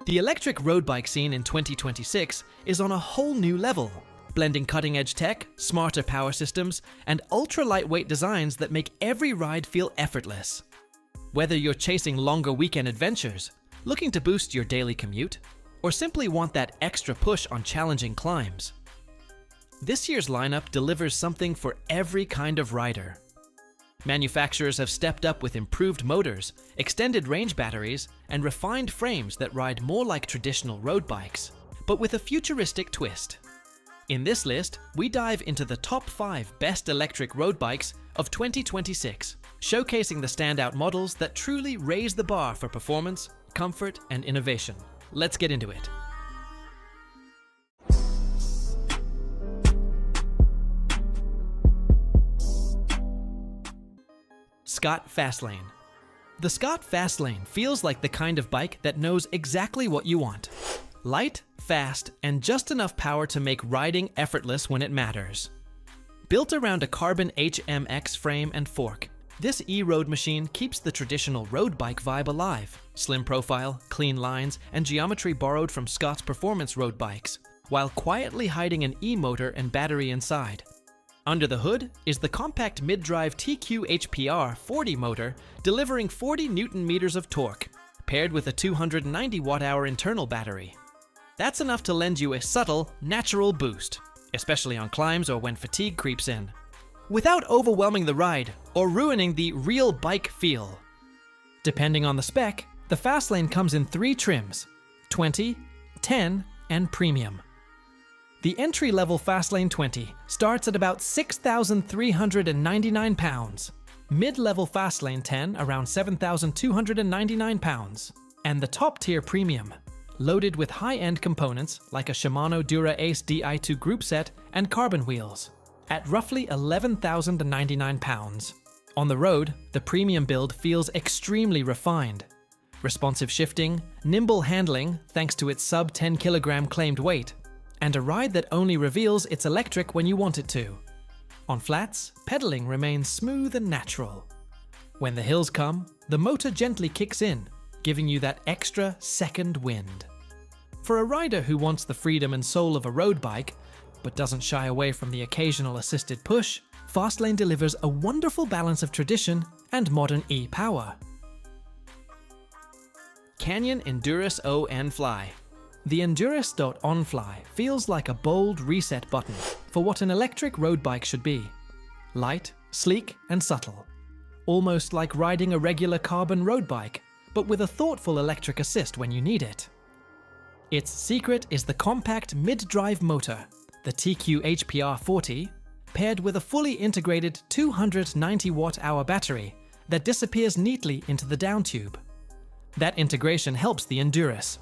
The electric road bike scene in 2026 is on a whole new level, blending cutting-edge tech, smarter power systems, and ultra-lightweight designs that make every ride feel effortless. Whether you're chasing longer weekend adventures, looking to boost your daily commute, or simply want that extra push on challenging climbs, this year's lineup delivers something for every kind of rider. Manufacturers have stepped up with improved motors, extended range batteries, and refined frames that ride more like traditional road bikes, but with a futuristic twist. In this list, we dive into the top 5 best electric road bikes of 2026, showcasing the standout models that truly raise the bar for performance, comfort, and innovation. Let's get into it. Scott Fastlane. The Scott Fastlane feels like the kind of bike that knows exactly what you want. Light, fast, and just enough power to make riding effortless when it matters. Built around a carbon HMX frame and fork, this e-road machine keeps the traditional road bike vibe alive. Slim profile, clean lines, and geometry borrowed from Scott's performance road bikes, while quietly hiding an e-motor and battery inside. Under the hood is the compact mid-drive TQ HPR 40 motor, delivering 40 Nm of torque, paired with a 290 Wh internal battery. That's enough to lend you a subtle, natural boost, especially on climbs or when fatigue creeps in, without overwhelming the ride or ruining the real bike feel. Depending on the spec, the Fastlane comes in 3 trims: 20, 10, and Premium. The entry-level Fastlane 20 starts at about £6,399, mid-level Fastlane 10 around £7,299, and the top-tier Premium, loaded with high-end components like a Shimano Dura Ace Di2 group set and carbon wheels, at roughly £11,099. On the road, the Premium build feels extremely refined. Responsive shifting, nimble handling thanks to its sub-10 kg claimed weight, and a ride that only reveals it's electric when you want it to. On flats, pedaling remains smooth and natural. When the hills come, the motor gently kicks in, giving you that extra second wind. For a rider who wants the freedom and soul of a road bike, but doesn't shy away from the occasional assisted push, Fastlane delivers a wonderful balance of tradition and modern e-power. Canyon Endurace ON Fly. The Endurace ON Fly feels like a bold reset button for what an electric road bike should be. Light, sleek, and subtle. Almost like riding a regular carbon road bike, but with a thoughtful electric assist when you need it. Its secret is the compact mid-drive motor, the TQ HPR 40, paired with a fully integrated 290 Wh battery that disappears neatly into the down tube. That integration helps the Endurace.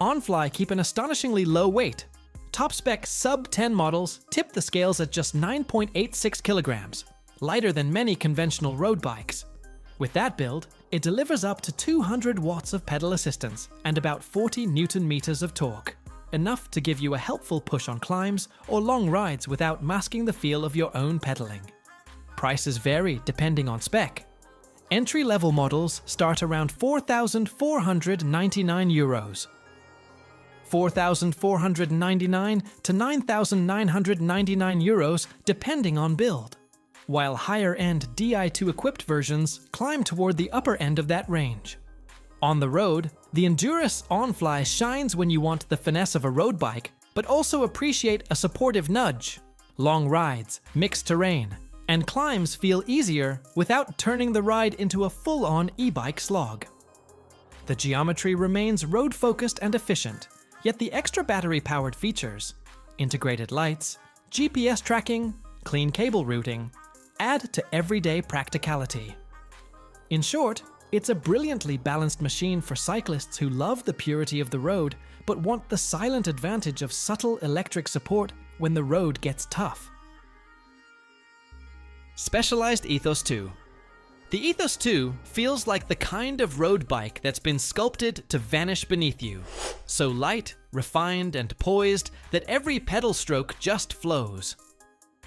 OnFly keep an astonishingly low weight. Top-spec sub-10 models tip the scales at just 9.86 kilograms, lighter than many conventional road bikes. With that build, it delivers up to 200 watts of pedal assistance and about 40 Nm of torque, enough to give you a helpful push on climbs or long rides without masking the feel of your own pedaling. Prices vary depending on spec. Entry-level models start around €4,499. €4,499 to €9,999 depending on build, while higher-end Di2 equipped versions climb toward the upper end of that range. On the road, the Endurace ON Fly shines when you want the finesse of a road bike, but also appreciate a supportive nudge. Long rides, mixed terrain, and climbs feel easier without turning the ride into a full-on e-bike slog. The geometry remains road-focused and efficient, yet the extra battery-powered features, integrated lights, GPS tracking, clean cable routing, add to everyday practicality. In short, it's a brilliantly balanced machine for cyclists who love the purity of the road but want the silent advantage of subtle electric support when the road gets tough. Specialized Aethos 2. The Aethos 2 feels like the kind of road bike that's been sculpted to vanish beneath you. So light, refined, and poised that every pedal stroke just flows.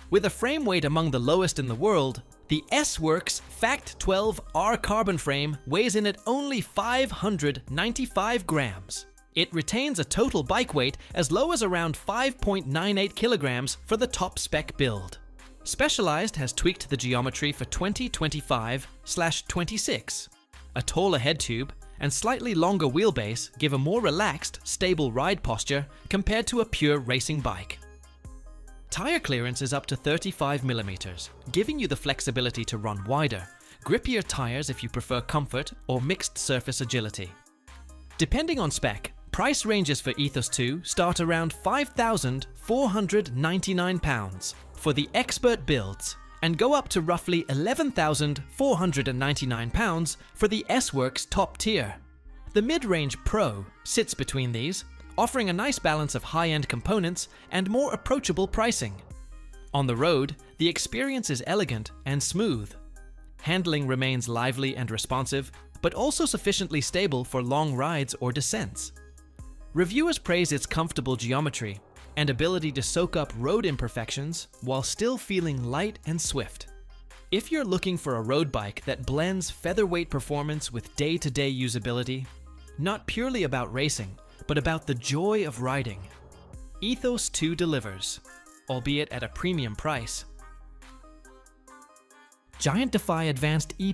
With a frame weight among the lowest in the world, The S-Works Fact 12 R carbon frame weighs in at only 595 grams. It retains a total bike weight as low as around 5.98 kilograms for the top spec build. Specialized has tweaked the geometry for 2025/26. A taller head tube and slightly longer wheelbase give a more relaxed, stable ride posture compared to a pure racing bike. Tire clearance is up to 35 millimeters, giving you the flexibility to run wider, grippier tires if you prefer comfort or mixed surface agility. Depending on spec, price ranges for Aethos 2 start around £5,499 for the expert builds and go up to roughly £11,499 for the S-Works top tier. The mid-range Pro sits between these, offering a nice balance of high-end components and more approachable pricing. On the road, the experience is elegant and smooth. Handling remains lively and responsive, but also sufficiently stable for long rides or descents. Reviewers praise its comfortable geometry and ability to soak up road imperfections while still feeling light and swift. If you're looking for a road bike that blends featherweight performance with day-to-day usability, not purely about racing, but about the joy of riding, Aethos 2 delivers, albeit at a premium price. Giant Defy Advanced E+.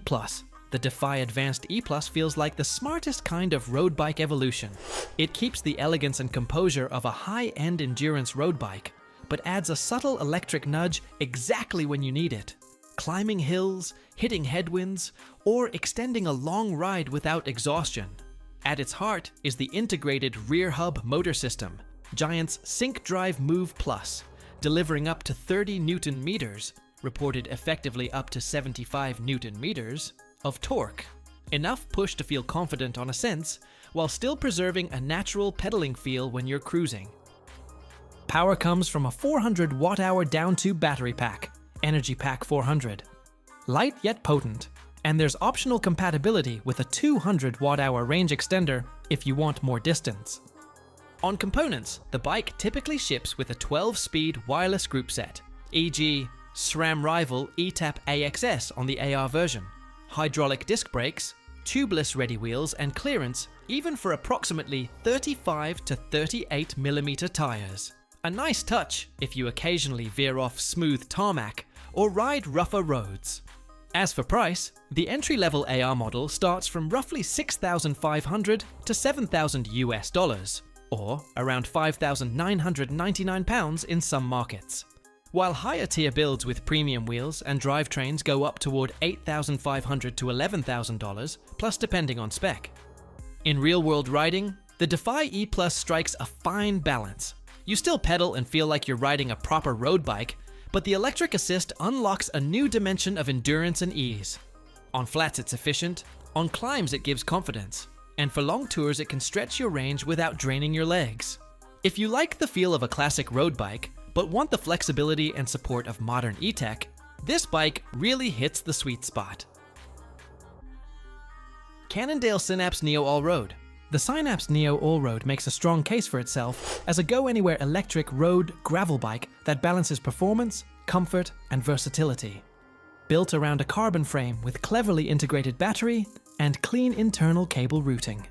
The Defy Advanced E+ feels like the smartest kind of road bike evolution. It keeps the elegance and composure of a high-end endurance road bike, but adds a subtle electric nudge exactly when you need it. Climbing hills, hitting headwinds, or extending a long ride without exhaustion. At its heart is the integrated rear hub motor system, Giant's Sync Drive Move Plus, delivering up to 30 Newton meters, reported effectively up to 75 Newton meters, of torque. Enough push to feel confident on ascents, while still preserving a natural pedaling feel when you're cruising. Power comes from a 400 watt-hour down-tube battery pack, Energy Pack 400. Light yet potent, and there's optional compatibility with a 200 watt-hour range extender if you want more distance. On components, the bike typically ships with a 12-speed wireless group set, e.g. SRAM rival eTap AXS on the AR version, hydraulic disc brakes, tubeless ready wheels and clearance even for approximately 35 to 38 millimeter tires. A nice touch if you occasionally veer off smooth tarmac or ride rougher roads. As for price, the entry-level AR model starts from roughly $6,500 to $7,000 or around £5,999 in some markets. While higher tier builds with premium wheels and drivetrains go up toward $8,500 to $11,000, plus depending on spec. In real-world riding, the Defy E+ strikes a fine balance. You still pedal and feel like you're riding a proper road bike, but the electric assist unlocks a new dimension of endurance and ease. On flats it's efficient, on climbs it gives confidence, and for long tours it can stretch your range without draining your legs. If you like the feel of a classic road bike, but want the flexibility and support of modern e-tech, this bike really hits the sweet spot. Cannondale Synapse Neo Allroad. The Synapse Neo Allroad makes a strong case for itself as a go-anywhere electric road gravel bike that balances performance, comfort, and versatility. Built around a carbon frame with cleverly integrated battery and clean internal cable routing.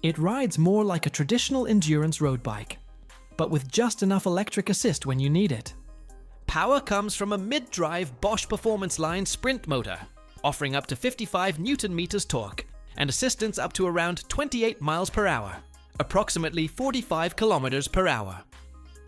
It rides more like a traditional endurance road bike, but with just enough electric assist when you need it. Power comes from a mid-drive Bosch Performance Line sprint motor, offering up to 55 Newton meters torque and assistance up to around 28 miles per hour, approximately 45 kilometers per hour.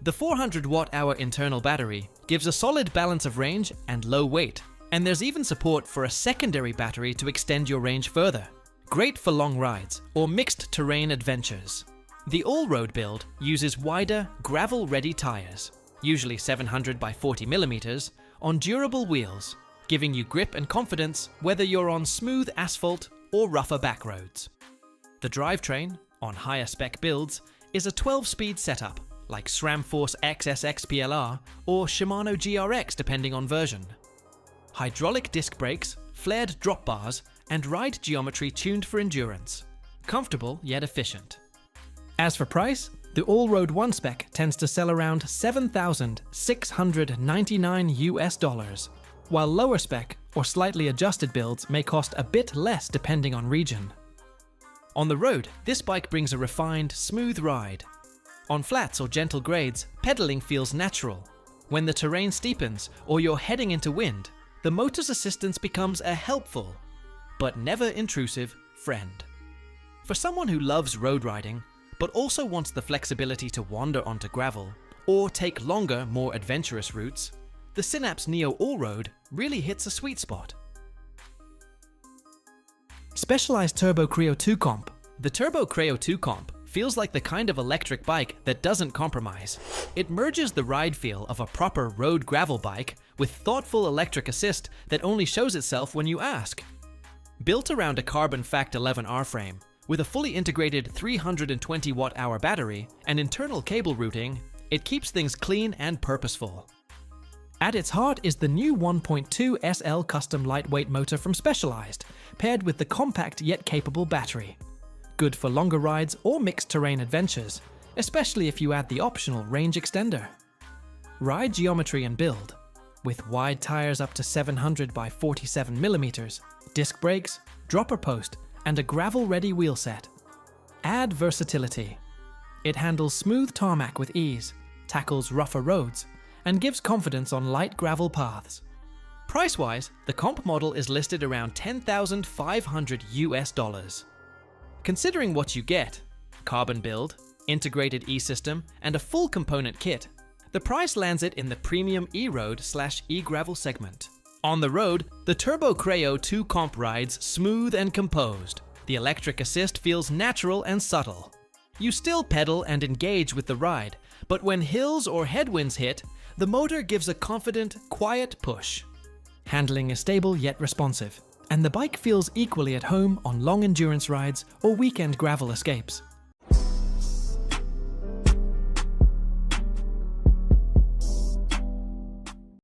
The 400 watt-hour internal battery gives a solid balance of range and low weight, and there's even support for a secondary battery to extend your range further. Great for long rides or mixed terrain adventures. The all-road build uses wider, gravel-ready tires, usually 700 by 40 millimeters, on durable wheels, giving you grip and confidence whether you're on smooth asphalt or rougher back roads. The drivetrain, on higher spec builds, is a 12-speed setup, like SRAM Force XSX PLR or Shimano GRX depending on version. Hydraulic disc brakes, flared drop bars, and ride geometry tuned for endurance. Comfortable yet efficient. As for price, the Allroad 1 spec tends to sell around $7,699. while lower spec or slightly adjusted builds may cost a bit less depending on region. On the road, this bike brings a refined, smooth ride. On flats or gentle grades, pedaling feels natural. When the terrain steepens or you're heading into wind, the motor's assistance becomes a helpful, but never intrusive, friend. For someone who loves road riding, but also wants the flexibility to wander onto gravel, or take longer, more adventurous routes, the Synapse Neo Allroad really hits a sweet spot. Specialized Turbo Creo 2 Comp. The Turbo Creo 2 Comp feels like the kind of electric bike that doesn't compromise. It merges the ride feel of a proper road gravel bike with thoughtful electric assist that only shows itself when you ask. Built around a carbon Fact 11R frame, with a fully integrated 320 watt-hour battery and internal cable routing, it keeps things clean and purposeful. At its heart is the new 1.2 SL custom lightweight motor from Specialized, paired with the compact yet capable battery. Good for longer rides or mixed terrain adventures, especially if you add the optional range extender. Ride geometry and build. With wide tires up to 700 by 47 mm, disc brakes, dropper post, and a gravel-ready wheel set. Add versatility. It handles smooth tarmac with ease, tackles rougher roads, and gives confidence on light gravel paths. Price-wise, the comp model is listed around $10,500 US. Considering what you get, carbon build, integrated e-system, and a full component kit, the price lands it in the premium e-road/e-gravel segment. On the road, the Turbo Creo 2 Comp rides smooth and composed. The electric assist feels natural and subtle. You still pedal and engage with the ride, but when hills or headwinds hit, the motor gives a confident, quiet push. Handling is stable yet responsive, and the bike feels equally at home on long endurance rides or weekend gravel escapes.